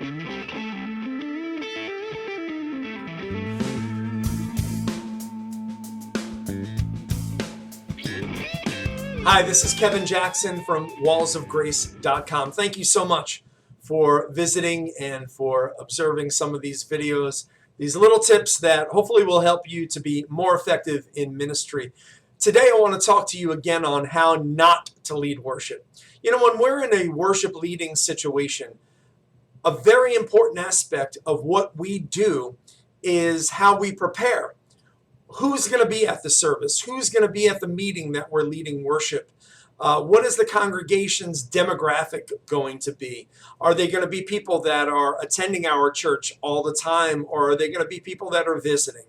Hi, this is Kevin Jackson from wallsofgrace.com. Thank you so much for visiting and for observing some of these videos, these little tips that hopefully will help you to be more effective in ministry. Today, I want to talk to you again on how not to lead worship. You know, when we're in a worship leading situation, a very important aspect of what we do is how we prepare. Who's going to be at the service? Who's going to be at the meeting that we're leading worship? What is the congregation's demographic going to be? Are they going to be people that are attending our church all the time, or are they going to be people that are visiting?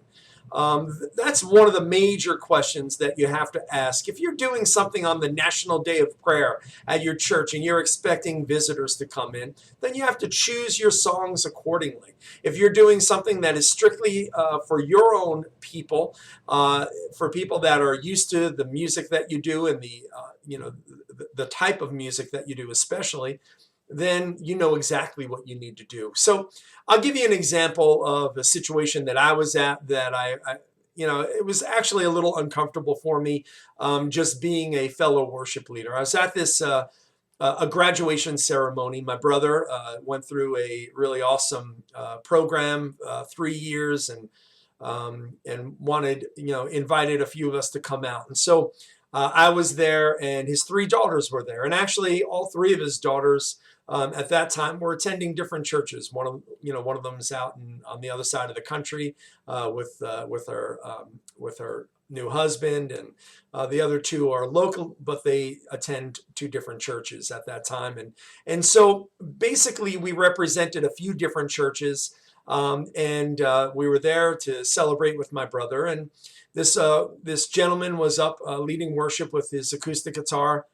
That's one of the major questions that you have to ask. If you're doing something on the National Day of Prayer at your church and you're expecting visitors to come in, then you have to choose your songs accordingly. If you're doing something that is strictly for your own people, for people that are used to the music that you do and the type of music that you do especially, then you know exactly what you need to do. So I'll give you an example of a situation that I was at that it was actually a little uncomfortable for me, just being a fellow worship leader. I was at this a graduation ceremony. My brother went through a really awesome program, 3 years, and wanted, invited a few of us to come out. And so I was there, and his 3 daughters were there. And actually, all 3 of his daughters at that time were attending different churches. One of them is out on the other side of the country with her new husband, and the other 2 are local, but they attend 2 different churches at that time. And so basically, we represented a few different churches, and we were there to celebrate with my brother. And this gentleman was up leading worship with his acoustic guitar.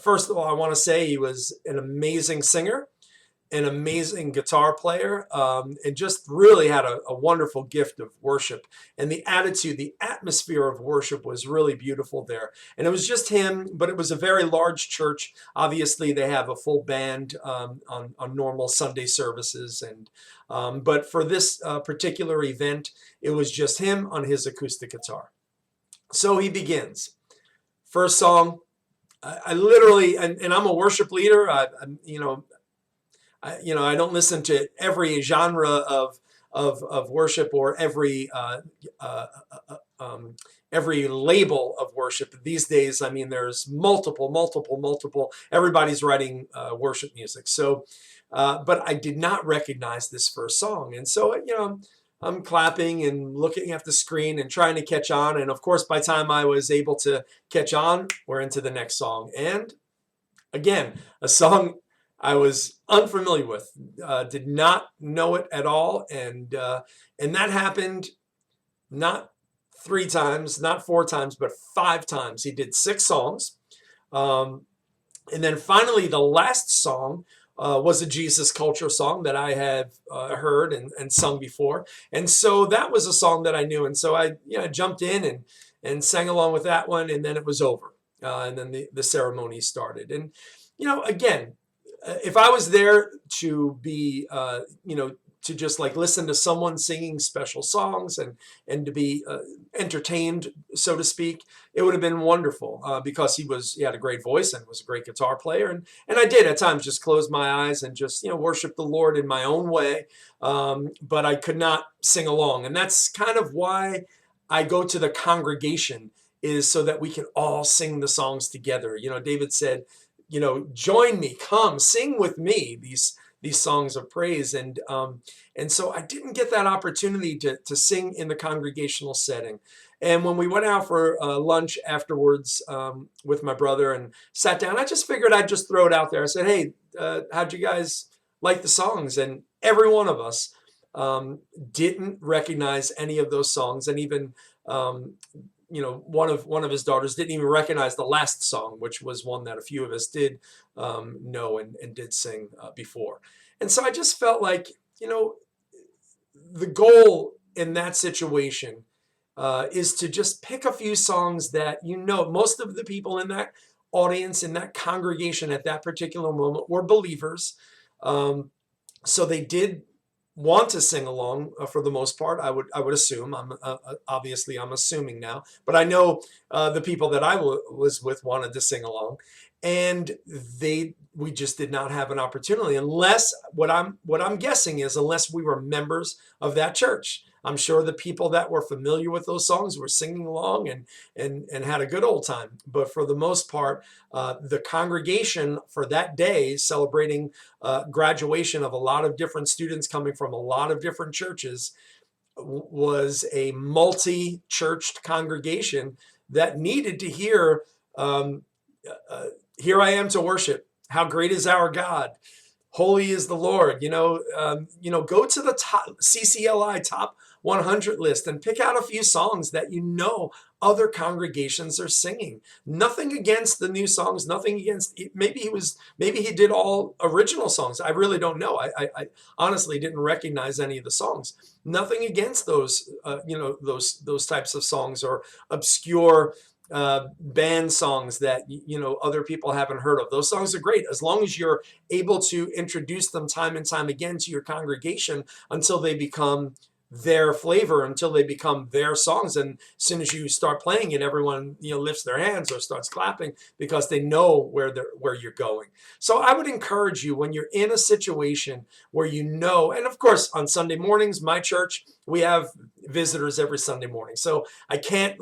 First of all, I want to say he was an amazing singer, an amazing guitar player, and just really had a wonderful gift of worship. And the attitude, the atmosphere of worship was really beautiful there. And it was just him, but it was a very large church. Obviously, they have a full band on normal Sunday services. But for this particular event, it was just him on his acoustic guitar. So he begins. First song, I literally, and I'm a worship leader. I don't listen to every genre of worship or every label of worship these days. I mean, there's multiple. Everybody's writing worship music. So, but I did not recognize this first song, and so I'm clapping and looking at the screen and trying to catch on. And of course, by the time I was able to catch on, we're into the next song. And again, a song I was unfamiliar with, did not know it at all. And that happened not 3 times, not 4 times, but 5 times. He did 6 songs. And then finally, the last song was a Jesus Culture song that I have heard and sung before. And so that was a song that I knew. And so I jumped in and sang along with that one, and then it was over. And then the ceremony started. And, again, if I was there to be, to just like listen to someone singing special songs and to be entertained, so to speak, it would have been wonderful because he had a great voice and was a great guitar player. And I did at times just close my eyes and just, worship the Lord in my own way. But I could not sing along. And that's kind of why I go to the congregation, is so that we can all sing the songs together. David said, join me, come, sing with me these songs of praise. And so I didn't get that opportunity to sing in the congregational setting. And when we went out for lunch afterwards with my brother and sat down, I just figured I'd just throw it out there. I said, hey, how'd you guys like the songs? And every one of us didn't recognize any of those songs. And even one of his daughters didn't even recognize the last song, which was one that a few of us did know and did sing before. And so I just felt like, the goal in that situation is to just pick a few songs that most of the people in that audience, in that congregation at that particular moment were believers. So they did want to sing along for the most part. I would assume. I'm obviously I'm assuming now, but I know the people that I was with wanted to sing along, and we just did not have an opportunity unless what I'm guessing is unless we were members of that church. I'm sure the people that were familiar with those songs were singing along and had a good old time. But for the most part, the congregation for that day celebrating graduation of a lot of different students coming from a lot of different churches was a multi-churched congregation that needed to hear "Here I Am to Worship." How great is our God! Holy is the Lord. Go to the top CCLI top 100 list and pick out a few songs that other congregations are singing. Nothing against the new songs. Nothing against. Maybe he did all original songs. I really don't know. I honestly didn't recognize any of the songs. Nothing against those. Those types of songs or obscure band songs that other people haven't heard of. Those songs are great as long as you're able to introduce them time and time again to your congregation until they become their flavor, until they become their songs. And as soon as you start playing it, everyone lifts their hands or starts clapping because they know where you're going. So I would encourage you, when you're in a situation where and of course on Sunday mornings, my church, we have visitors every Sunday morning, so I can't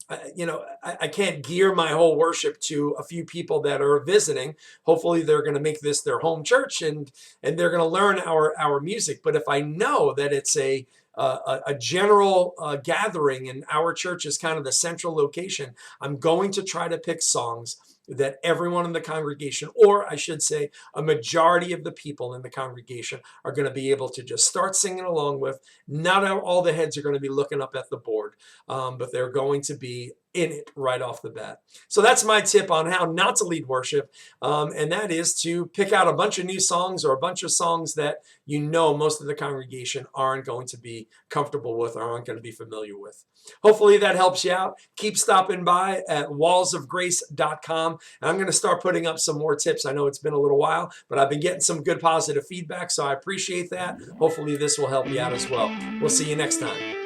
I can't gear my whole worship to a few people that are visiting. Hopefully they're going to make this their home church and they're going to learn our music. But if I know that it's a general gathering and our church is kind of the central location, I'm going to try to pick songs that everyone in the congregation, or I should say a majority of the people in the congregation, are going to be able to just start singing along with. Not all the heads are going to be looking up at the board, but they're going to be in it right off the bat. So that's my tip on how not to lead worship, and that is to pick out a bunch of new songs or a bunch of songs that most of the congregation aren't going to be comfortable with or aren't going to be familiar with. Hopefully that helps you out. Keep stopping by at wallsofgrace.com, and I'm going to start putting up some more tips. I know it's been a little while, but I've been getting some good positive feedback, so I appreciate that. Hopefully this will help you out as well. We'll see you next time.